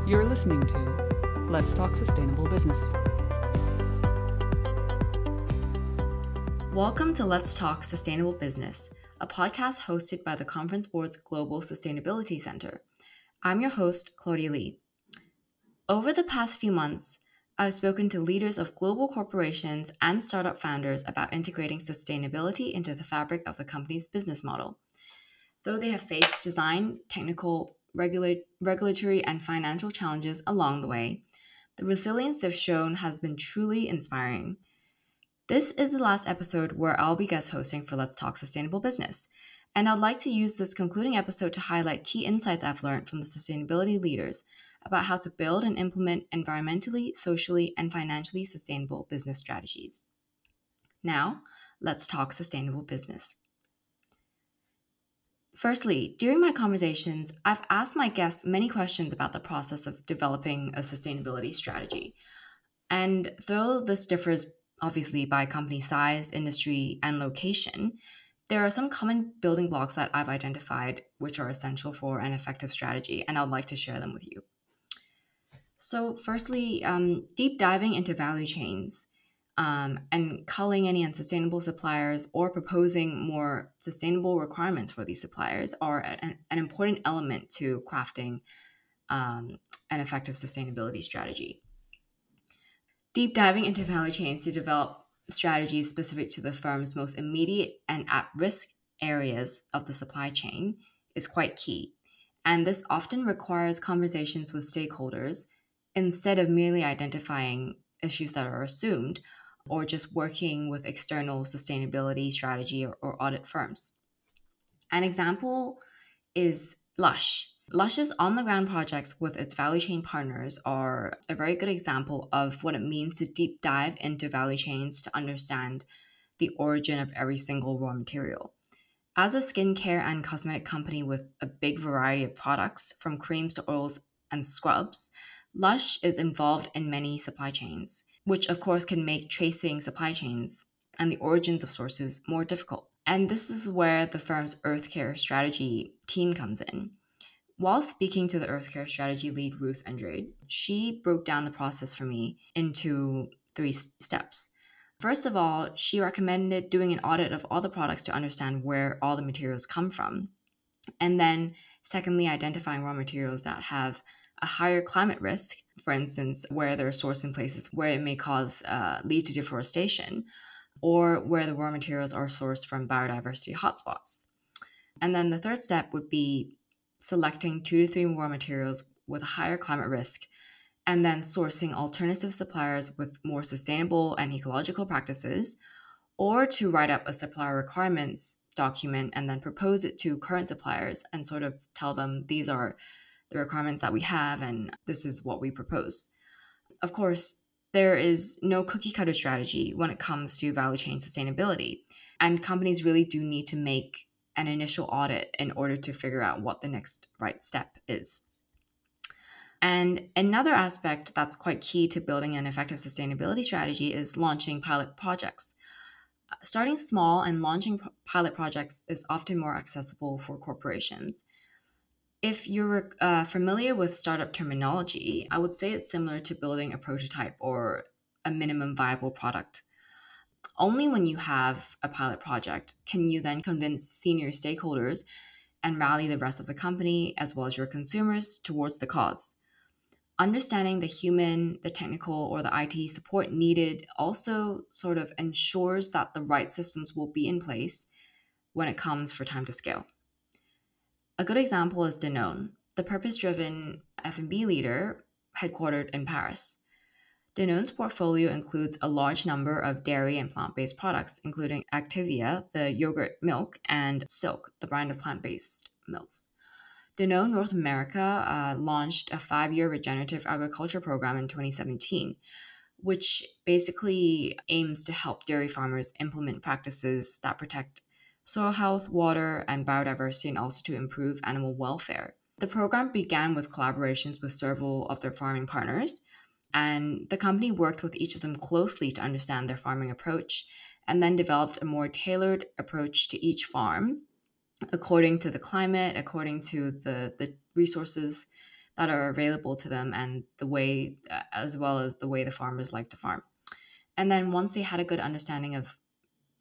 You're listening to Let's Talk Sustainable Business. Welcome to Let's Talk Sustainable Business, a podcast hosted by the Conference Board's Global Sustainability Center. I'm your host, Claudia Lee. Over the past few months, I've spoken to leaders of global corporations and startup founders about integrating sustainability into the fabric of the company's business model. Though they have faced design, technical, regulatory, and financial challenges along the way, the resilience they've shown has been truly inspiring. This is the last episode where I'll be guest hosting for Let's Talk Sustainable Business, and I'd like to use this concluding episode to highlight key insights I've learned from the sustainability leaders about how to build and implement environmentally, socially, and financially sustainable business strategies. Now, let's talk sustainable business. Firstly, during my conversations, I've asked my guests many questions about the process of developing a sustainability strategy. And though this differs obviously by company size, industry, and location, there are some common building blocks that I've identified which are essential for an effective strategy, and I'd like to share them with you. So firstly, deep diving into value chains and culling any unsustainable suppliers or proposing more sustainable requirements for these suppliers are an important element to crafting an effective sustainability strategy. Deep diving into value chains to develop strategies specific to the firm's most immediate and at-risk areas of the supply chain is quite key. And this often requires conversations with stakeholders instead of merely identifying issues that are assumed or just working with external sustainability strategy or audit firms. An example is Lush. Lush's on-the-ground projects with its value chain partners are a very good example of what it means to deep dive into value chains to understand the origin of every single raw material. As a skincare and cosmetic company with a big variety of products, from creams to oils and scrubs, Lush is involved in many supply chains, which of course can make tracing supply chains and the origins of sources more difficult. And this is where the firm's Earth Care strategy team comes in. While speaking to the Earth Care strategy lead, Ruth Andrade, she broke down the process for me into 3 steps. First of all, she recommended doing an audit of all the products to understand where all the materials come from. And then, secondly, identifying raw materials that have a higher climate risk, for instance, where they're sourced in places where it may lead to deforestation, or where the raw materials are sourced from biodiversity hotspots. And then the third step would be selecting 2 to 3 raw materials with a higher climate risk, and then sourcing alternative suppliers with more sustainable and ecological practices, or to write up a supplier requirements document and then propose it to current suppliers and sort of tell them these are the requirements that we have and this is what we propose. Of course, there is no cookie cutter strategy when it comes to value chain sustainability, and companies really do need to make an initial audit in order to figure out what the next right step is. And another aspect that's quite key to building an effective sustainability strategy is launching pilot projects. Starting small and launching pilot projects is often more accessible for corporations. If you're familiar with startup terminology, I would say it's similar to building a prototype or a minimum viable product. Only when you have a pilot project can you then convince senior stakeholders and rally the rest of the company as well as your consumers towards the cause. Understanding the human, the technical, or the IT support needed also sort of ensures that the right systems will be in place when it comes for time to scale. A good example is Danone, the purpose-driven F&B leader headquartered in Paris. Danone's portfolio includes a large number of dairy and plant-based products, including Activia, the yogurt milk, and Silk, the brand of plant-based milks. Danone North America launched a 5-year regenerative agriculture program in 2017, which basically aims to help dairy farmers implement practices that protect soil health, water, and biodiversity, and also to improve animal welfare. The program began with collaborations with several of their farming partners, and the company worked with each of them closely to understand their farming approach, and then developed a more tailored approach to each farm according to the climate, according to the resources that are available to them, and the way, as well as the way the farmers like to farm. And then once they had a good understanding of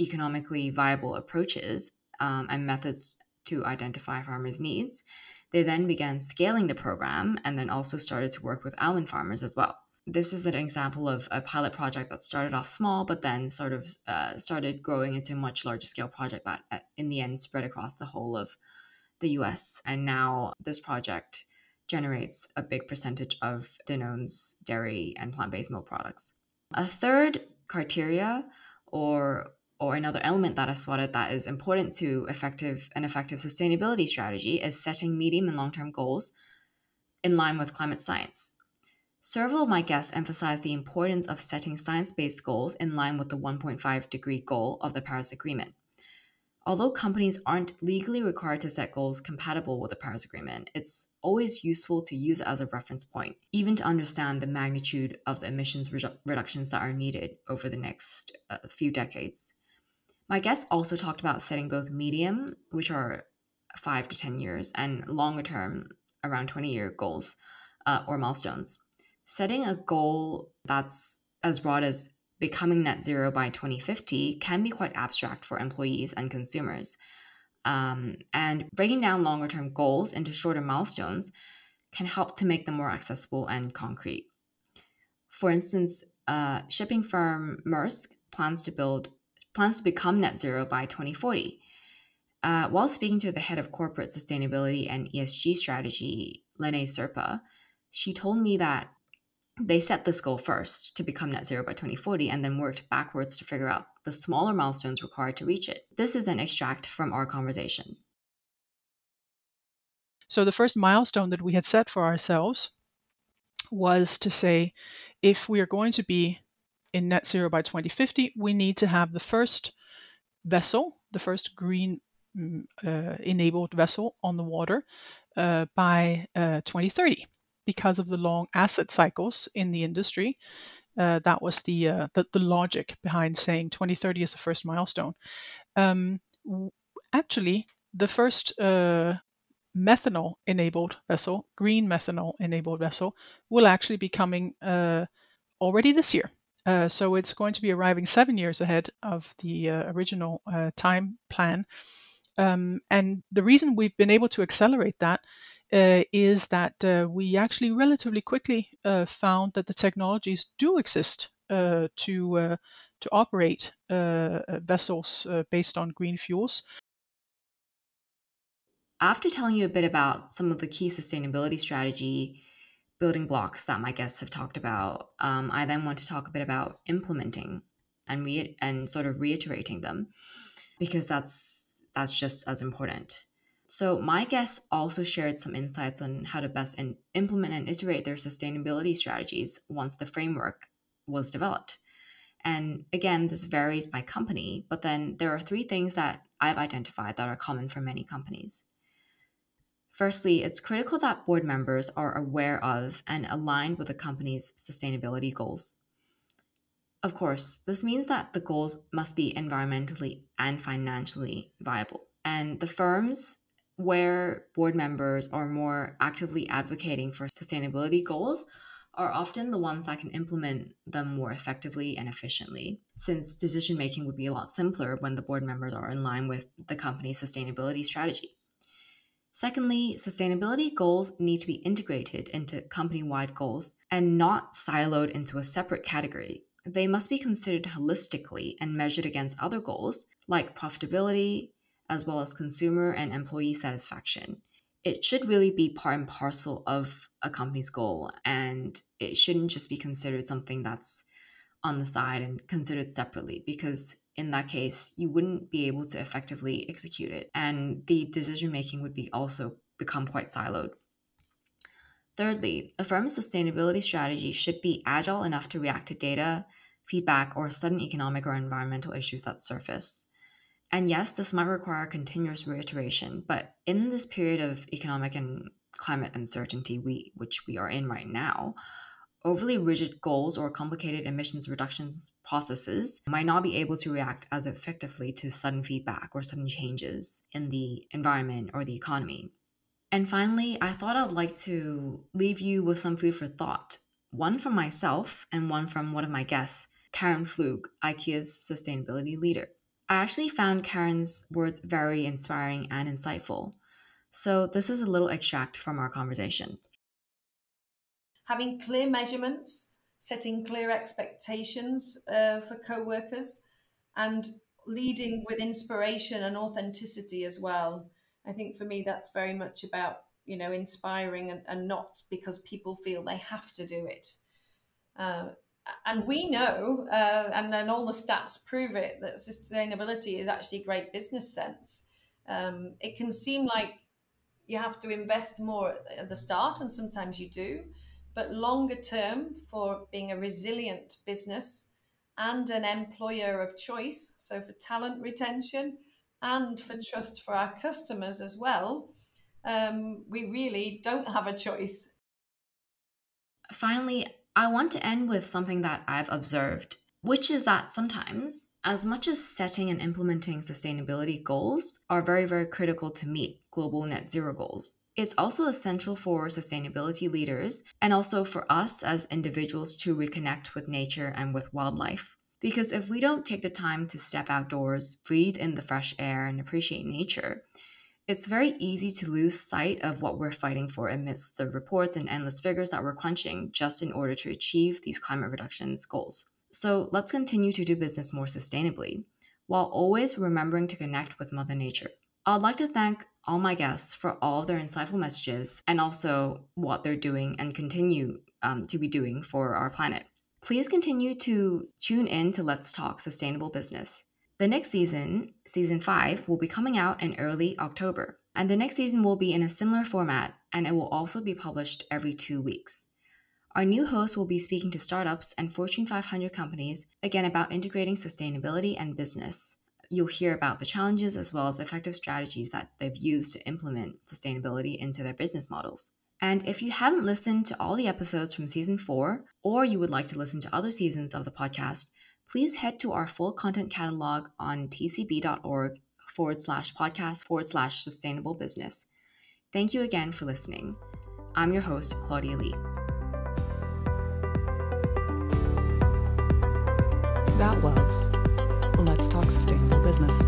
economically viable approaches and methods to identify farmers' needs, they then began scaling the program and then also started to work with almond farmers as well. This is an example of a pilot project that started off small, but then sort of started growing into a much larger scale project that in the end spread across the whole of the US. And now this project generates a big percentage of Danone's dairy and plant-based milk products. A third criteria or another element that I spotted that is important to an effective sustainability strategy is setting medium and long-term goals in line with climate science. Several of my guests emphasize the importance of setting science-based goals in line with the 1.5-degree goal of the Paris Agreement. Although companies aren't legally required to set goals compatible with the Paris Agreement, it's always useful to use it as a reference point, even to understand the magnitude of the emissions reductions that are needed over the next few decades. My guests also talked about setting both medium, which are 5 to 10 years, and longer term, around 20-year goals or milestones. Setting a goal that's as broad as becoming net zero by 2050 can be quite abstract for employees and consumers. And breaking down longer term goals into shorter milestones can help to make them more accessible and concrete. For instance, shipping firm Maersk plans to become net zero by 2040. While speaking to the head of corporate sustainability and ESG strategy, Lene Serpa, she told me that they set this goal first to become net zero by 2040 and then worked backwards to figure out the smaller milestones required to reach it. This is an extract from our conversation. So the first milestone that we had set for ourselves was to say, if we are going to be in net zero by 2050, we need to have the first vessel, the first green enabled vessel on the water by 2030. Because of the long asset cycles in the industry, that was the logic behind saying 2030 is the first milestone. Actually, the first methanol-enabled vessel, green methanol-enabled vessel, will actually be coming already this year. So it's going to be arriving 7 years ahead of the original time plan. And the reason we've been able to accelerate that is that we actually relatively quickly found that the technologies do exist to operate vessels based on green fuels. After telling you a bit about some of the key sustainability strategy building blocks that my guests have talked about, I then want to talk a bit about implementing and sort of reiterating them, because that's just as important. So my guests also shared some insights on how to best implement and iterate their sustainability strategies once the framework was developed. And again, this varies by company, but then there are 3 things that I've identified that are common for many companies. Firstly, it's critical that board members are aware of and aligned with the company's sustainability goals. Of course, this means that the goals must be environmentally and financially viable. And the firms where board members are more actively advocating for sustainability goals are often the ones that can implement them more effectively and efficiently, since decision making would be a lot simpler when the board members are in line with the company's sustainability strategy. Secondly, sustainability goals need to be integrated into company-wide goals and not siloed into a separate category. They must be considered holistically and measured against other goals like profitability, as well as consumer and employee satisfaction. It should really be part and parcel of a company's goal, and it shouldn't just be considered something that's on the side and considered separately, because in that case, you wouldn't be able to effectively execute it, and the decision making would also become quite siloed. Thirdly, a firm's sustainability strategy should be agile enough to react to data, feedback, or sudden economic or environmental issues that surface. And yes, this might require continuous reiteration, but in this period of economic and climate uncertainty which we are in right now, overly rigid goals or complicated emissions reduction processes might not be able to react as effectively to sudden feedback or sudden changes in the environment or the economy. And finally, I thought I'd like to leave you with some food for thought. One from myself and one from one of my guests, Karen Flug, Ikea's sustainability leader. I actually found Karen's words very inspiring and insightful. So this is a little extract from our conversation. Having clear measurements, setting clear expectations for co-workers, and leading with inspiration and authenticity as well. I think for me, that's very much about, inspiring and not because people feel they have to do it. And we know, and then all the stats prove it, that sustainability is actually great business sense. It can seem like you have to invest more at the start, and sometimes you do, but longer term, for being a resilient business and an employer of choice, so for talent retention and for trust for our customers as well, we really don't have a choice. Finally, I want to end with something that I've observed, which is that sometimes, as much as setting and implementing sustainability goals are very, very critical to meet global net zero goals, it's also essential for sustainability leaders and also for us as individuals to reconnect with nature and with wildlife. Because if we don't take the time to step outdoors, breathe in the fresh air, and appreciate nature, it's very easy to lose sight of what we're fighting for amidst the reports and endless figures that we're crunching just in order to achieve these climate reductions goals. So let's continue to do business more sustainably, while always remembering to connect with Mother Nature. I'd like to thank all my guests for all of their insightful messages and also what they're doing and continue to be doing for our planet. Please continue to tune in to Let's Talk Sustainable Business. The next season, season 5, will be coming out in early October. And the next season will be in a similar format, and it will also be published every 2 weeks. Our new host will be speaking to startups and Fortune 500 companies, again about integrating sustainability and business. You'll hear about the challenges as well as effective strategies that they've used to implement sustainability into their business models. And if you haven't listened to all the episodes from season 4, or you would like to listen to other seasons of the podcast, please head to our full content catalog on tcb.org/podcast/sustainable business. Thank you again for listening. I'm your host, Claudia Lee. That was Let's Talk Sustainable Business.